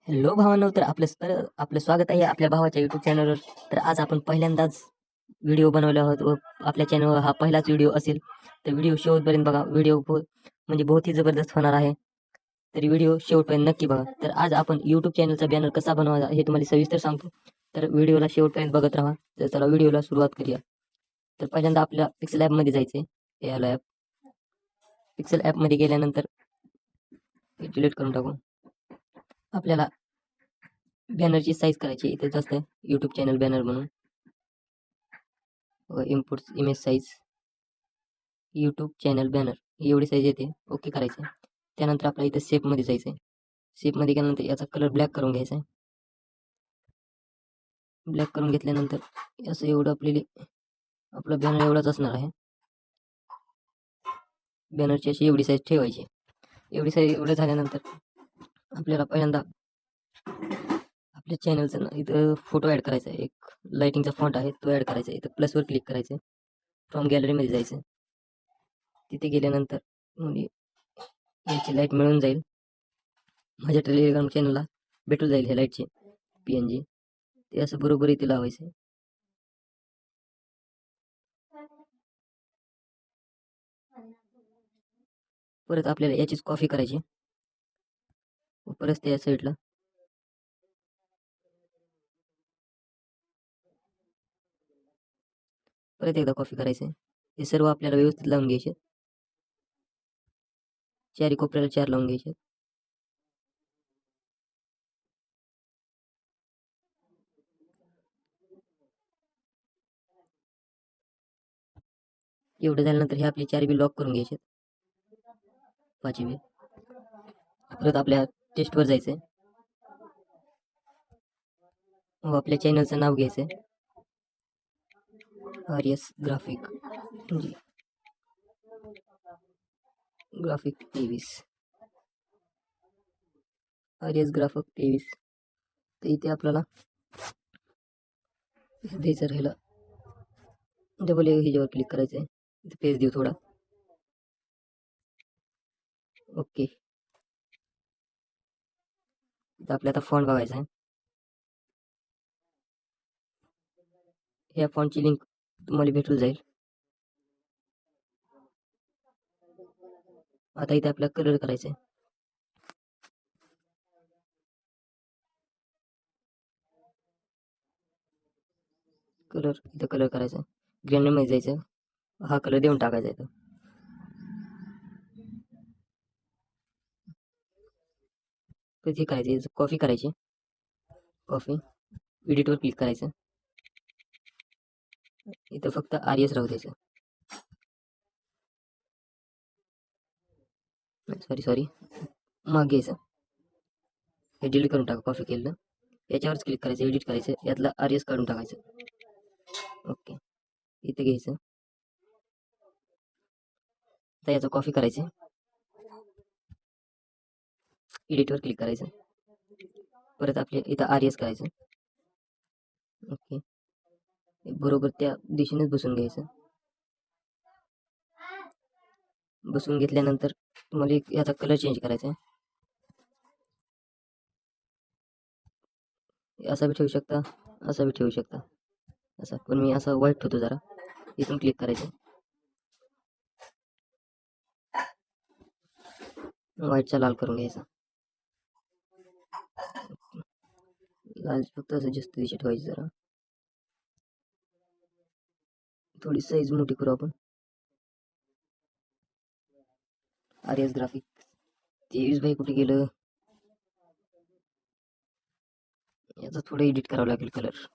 Hello भावांनो, तर आपलं स्वागत आहे आपल्या भावाच्या यूट्यूब चॅनलवर. तर आज आपण पहिल्यांदाच व्हिडिओ बनवला आहोत व आपल्या चॅनलवर हा पहिलाच व्हिडिओ असेल. तर व्हिडिओ शेवटपर्यंत बघा. व्हिडिओ म्हणजे बहुत ही जबरदस्त होणार आहे. तर व्हिडिओ शेवटपर्यंत नक्की बघा. तर आज आपण यूट्यूब चॅनलचा बॅनर कसा बनवायचा हे तुम्हाला सविस्तर सांगतो. तर व्हिडिओला शेवटपर्यंत बघत राहा. तर चला व्हिडिओला सुरुवात करूया. तर पहिल्यांदा आपल्या पिक्सेल ॲपमध्ये जायचं आहे. याला ॲप पिक्सेल ॲपमध्ये गेल्यानंतर डिलीट करून टाकू. आपल्याला बॅनरची साईज करायची. इथे जास्त यूट्यूब चॅनल बॅनर म्हणून व imports image size YouTube channel banner एवढी साईज येते. ओके करायचं. त्यानंतर आपल्याला इथे शेपमध्ये जायचं आहे. शेपमध्ये गेल्यानंतर याचा कलर ब्लॅक करून घ्यायचा आहे. ब्लॅक करून घेतल्यानंतर असं एवढं आपलं बॅनर एवढाच असणार आहे. बॅनरची अशी एवढी साईज ठेवायची. एवढी साईज एवढं झाल्यानंतर आपल्याला पहिल्यांदा आपल्या चॅनलचं इथं फोटो ॲड करायचा आहे. एक लाइटिंगचा फॉन्ट आहे तो ॲड करायचा आहे. इथं प्लसवर क्लिक करायचं. फ्रॉम गॅलरीमध्ये जायचं. तिथे गेल्यानंतर म्हणजे याची लाईट मिळून जाईल. माझ्या टेलिग्राम चॅनलला भेटून जाईल हे लाईटचे PNG. ते असं बरोबर इथे लावायचं. परत आपल्याला याचीच कॉफी करायची. परत त्या साईडला परत एकदा कॉफी करायचं. हे सर्व आपल्याला व्यवस्थित लावून घ्यायचे. चारी कोपऱ्याला 4 लावून घ्यायचे. एवढं झाल्यानंतर हे आपले 4 बी लॉक करून घ्यायचे. 5 बी. परत आपल्या टेस्टवर जायचंय व आपल्या चॅनलचं नाव घ्यायचंय. RS graphic graphic 23. RS graphic 23. तर इथे आपल्याला द्यायचं राहिलं. डबल ह्याच्यावर क्लिक करायचं आहे. इथे पेज देऊ थोडा. ओके. इथं आपल्याला आता फॉन्ट बघायचा आहे. ह्या फॉन्टची लिंक तुम्हाला भेटून जाईल. आता इथे आपल्याला कलर करायचा आहे. इथं कलर करायचा आहे. ग्रेनमध्ये जायचं. हा कलर देऊन टाकायचा इथं. कधी करायची कॉफी करायची. कॉफी एडिटवर क्लिक करायचं. इथं फक्त RS राहू द्यायचं. सॉरी मग घ्यायचं. हे डिलीट करून टाका. कॉफी केलं याच्यावरच क्लिक करायचं. एडिट करायचं. यातला RS काढून टाकायचं. ओके. इथे घ्यायचं. आता याचं कॉफी करायचं. एडिटवर क्लिक करायचं. परत आपल्या इथं RS करायचं. ओके. बरोबर त्या दिशेनेच बसून घ्यायचं. बसून घेतल्यानंतर तुम्हाला याचा कलर चेंज करायचा आहे. असा बी ठेवू शकता, असा बी ठेवू शकता. असा पण मी असा व्हाईट ठेवतो जरा. इथून क्लिक करायचं. व्हाईटचा लाल करून घ्यायचा. लाल फक्त असं जास्त दिशा ठेवायची जरा. थोडी साईज मोठी करू आपण. RS ग्राफिक 23 बाई कुठे गेलं. याचं थोडं एडिट करावं लागेल कलर.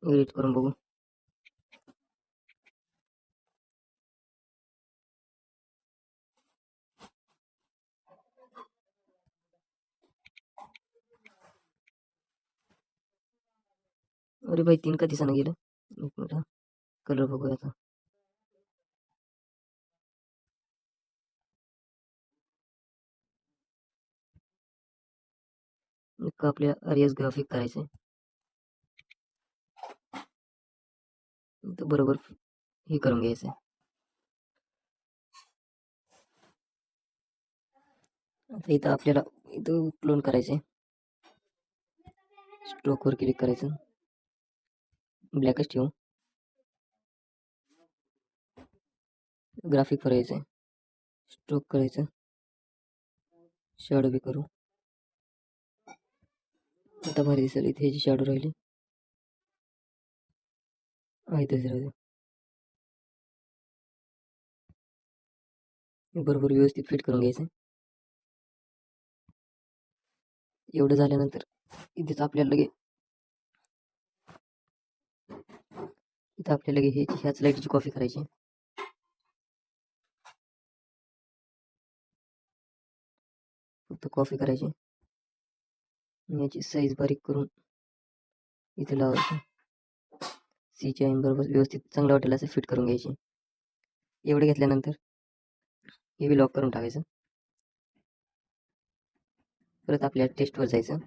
एडिट करून बघू. अरे बाई 3 का दिसानं गेलं. एक मिनिट. कलर बघूया आता. आपल्या RS ग्राफिक करायचंय. बरोबर हे करून घ्यायचंय. आता इथं आपल्याला इथं क्लोन करायचं आहे. स्ट्रोकवर क्लिक करायचं, ब्लॅकच ठेवू. ग्राफिक करायचं आहे, स्ट्रोक करायचं, शॅडो बी करू. आता भारी दिसेल. इथे ह्याची शॅडो राहिली, इथेच राहिली. बरोबर व्यवस्थित फिट करून घ्यायचं. एवढं झाल्यानंतर इथेच आपल्याला लगे ह्याच लाईटची कॉपी करायची. फक्त कॉफी करायची, याची साईज बारीक करून इथे लावायची. सीची आईन बरोबर व्यवस्थित चांगलं वाटेल असं फिट करून घ्यायची. एवढे घेतल्यानंतर हे बी लॉक करून टाकायचं. परत आपल्या टेस्टवर जायचं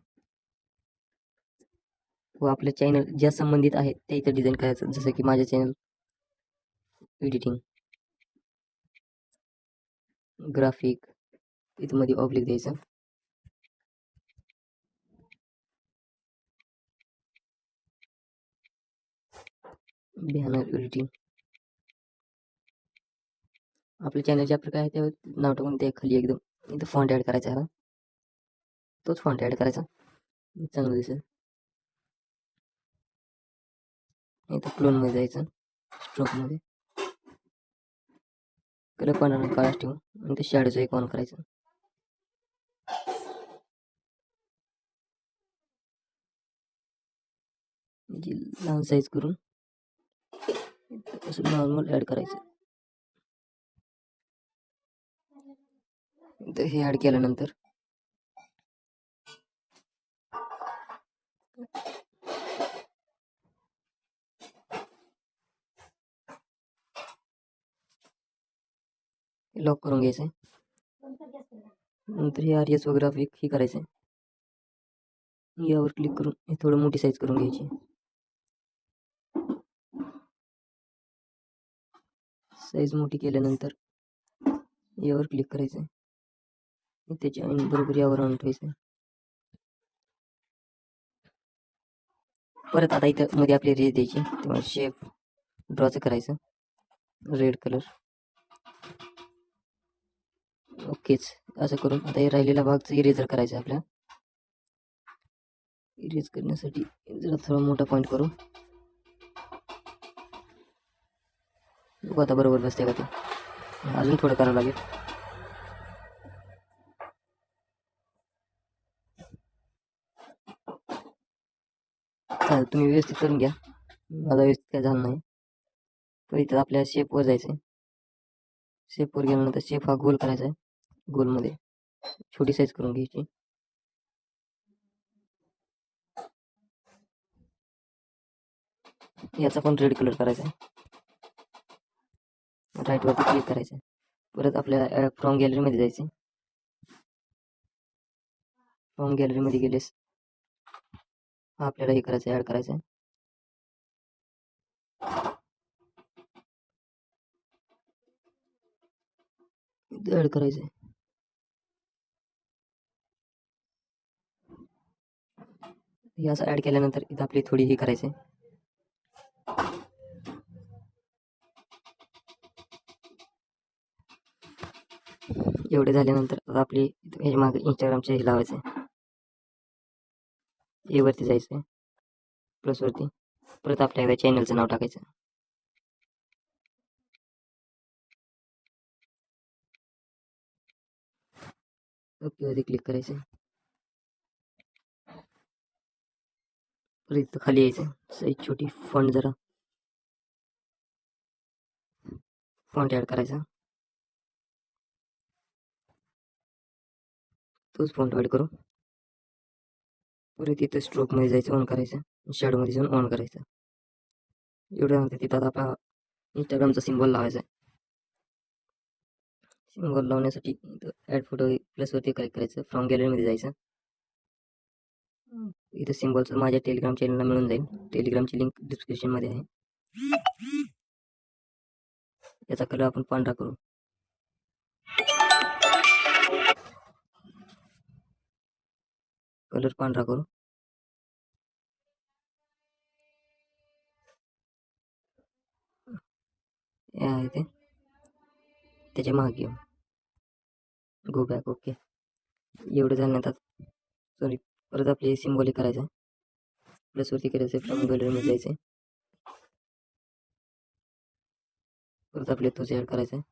व आपल्या चॅनल ज्या संबंधित आहे ते इथं डिझाईन करायचं. जसं की माझ्या चॅनल एडिटिंग, ग्राफिक, इथं मध्ये ऑब्लिक द्यायचं. बॅनर एडिटिंग, आपल्या चॅनल ज्या प्रकारे आहे त्यावर नाव टाकून ते खाली एकदम इथं फॉन्ट ॲड करायचा आहे. तोच फॉन्ट ॲड करायचा, चांगलं दिसेल. इथं क्लोनमध्ये जायचं, स्ट्रोकमध्ये कलर पण काळाच ठेवू आणि ते शॅडोचं एक ऑन करायचं. जी लहान साईज करून असं नॉर्मल ॲड करायचं. तर हे ॲड केल्यानंतर लॉक करून घ्यायचं. नंतर हे आर एस व ग्राफिक हे करायचं. यावर क्लिक करून हे थोडं मोठी साईज करून घ्यायची. साईज मोठी केल्यानंतर यावर क्लिक करायचं, त्याच्या बरोबर यावर आणून ठेवायचं. परत आता इथं मध्ये आपली रेज द्यायची, तेव्हा शेप ड्रॉचं करायचं, रेड कलर. ओकेच. असं करून आता हे राहिलेला भागचं इरेजर करायचं. आपल्या इरेज करण्यासाठी जरा थोडा मोठा पॉईंट करू. बघू आता बरोबर बसते का ते, अजून थोडं करावं लागेल. चालेल, तुम्ही व्यवस्थित करून घ्या, माझा व्यवस्थित काय झालं नाही. तर इथं आपल्या शेपवर जायचं. शेपवर गेल्यानंतर शेप हा गोल करायचा आहे. गोलमध्ये छोटी साईज करून घ्यायची. याचा पण रेड कलर करायचा आहे. राईट वरती क्लिक करायचं. परत आपल्याला फ्रॉम गॅलरीमध्ये जायचं. फ्रॉम गॅलरीमध्ये गेलेस आपल्याला हे करायचं, ॲड करायचं. ॲड करायचं. हे असं ॲड केल्यानंतर इथं आपली थोडी हे करायचं. एवढे झाल्यानंतर आता आपली ह्याच्या मागे इंस्टाग्रामचे हे लावायचं. ए वरती जायचं, प्लस वरती. परत आपल्या चॅनलचं नाव टाकायचं. ओके वरती क्लिक करायचं. परत इथं खाली यायचं, साईज छोटी, फॉन्ट जरा फॉन्ट ॲड करायचा. तोच फॉन्ट ॲड करू. परत इथं स्ट्रोकमध्ये जायचं, ऑन करायचं. शॅडोमध्ये जाऊन ऑन करायचं. एवढं तिथं आपला इंस्टाग्रामचा सिम्बॉल लावायचा. सिम्बॉल लावण्यासाठी इथं ॲड फोटो प्लसवरती क्लिक करायचं. फ्रॉम गॅलरीमध्ये जायचं. इथं सिम्बॉलचं माझ्या टेलिग्राम चॅनलला मिळून जाईल. टेलिग्रामची लिंक डिस्क्रिप्शनमध्ये आहे. याचा कलर आपण पांढरा करू. कलर पांढरा करू. हे आहे ते त्याच्या मागे घेऊ. Go back. ओके. एवढं झाल्यानंतर सॉरी परत आपले सिम्बॉलिक करायचं आहे. प्लसवरती करायचं आहे. फ्रॉम गॅलरीमध्ये जायचं आहे. परत आपले तोच ॲड करायचा आहे.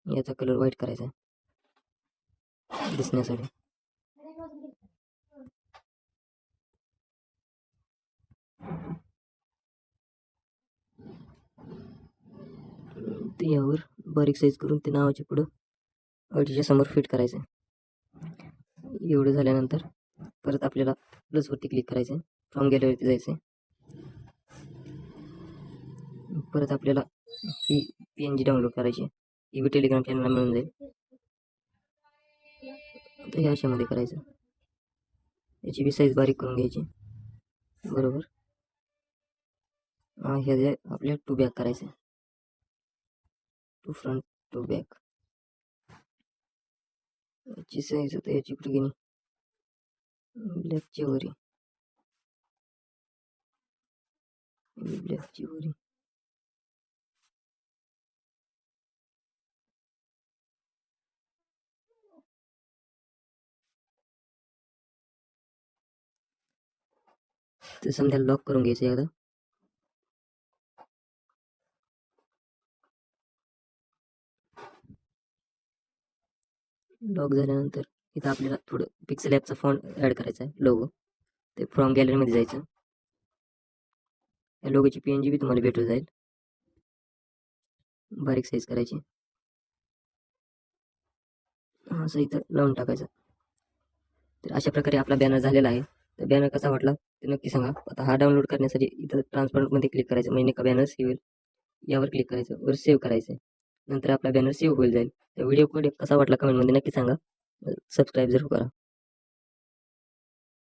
याचा कलर व्हाईट करायचा आहे दिसण्यासाठी. ते यावर बारीक साईज करून ते नावाच्या पुढं अडीच्या समोर फिट करायचं आहे. एवढं झाल्यानंतर परत आपल्याला प्लसवरती क्लिक करायचं आहे. फ्रॉम गॅलरीवरती जायचं आहे. परत आपल्याला ही PNG डाउनलोड करायची. ही बी टेलिग्राम चॅनलला मिळून जाईल. आता ह्या अशामध्ये करायचं. याची बी साईज बारीक करून घ्यायची. बरोबर. ह्या जे आपल्या टू बॅक करायचं आहे. To front to back. याची साईज आता याची कुठे गेली. ब्लॅकची वरी. ब्लॅकची वरी. ते समजा लॉक करून घ्यायचं एकदा. लॉक झाल्यानंतर इथं आपल्याला थोडं पिक्सेल ॲपचा फॉन्ट ॲड करायचा आहे. लोगो ते फ्रॉम गॅलरीमध्ये जायचं. या लोगोची PNG बी तुम्हाला भेटून जाईल. बारीक साईज करायची. असं इथं लावून टाकायचं. तर अशा प्रकारे आपला बॅनर झालेला आहे. तर बॅनर कसा वाटला ते नक्की सांगा. आता हा डाउनलोड करण्यासाठी इथं ट्रान्सपरंटमध्ये क्लिक करायचं. म्हणजे का बॅनर सेव्ह होईल यावर क्लिक करायचं. वर सेव्ह करायचं. नंतर आपला बॅनर सेव्ह होईल जाईल. तर व्हिडिओ कसा वाटला कमेंटमध्ये नक्की सांगा. सबस्क्राईब जरूर करा.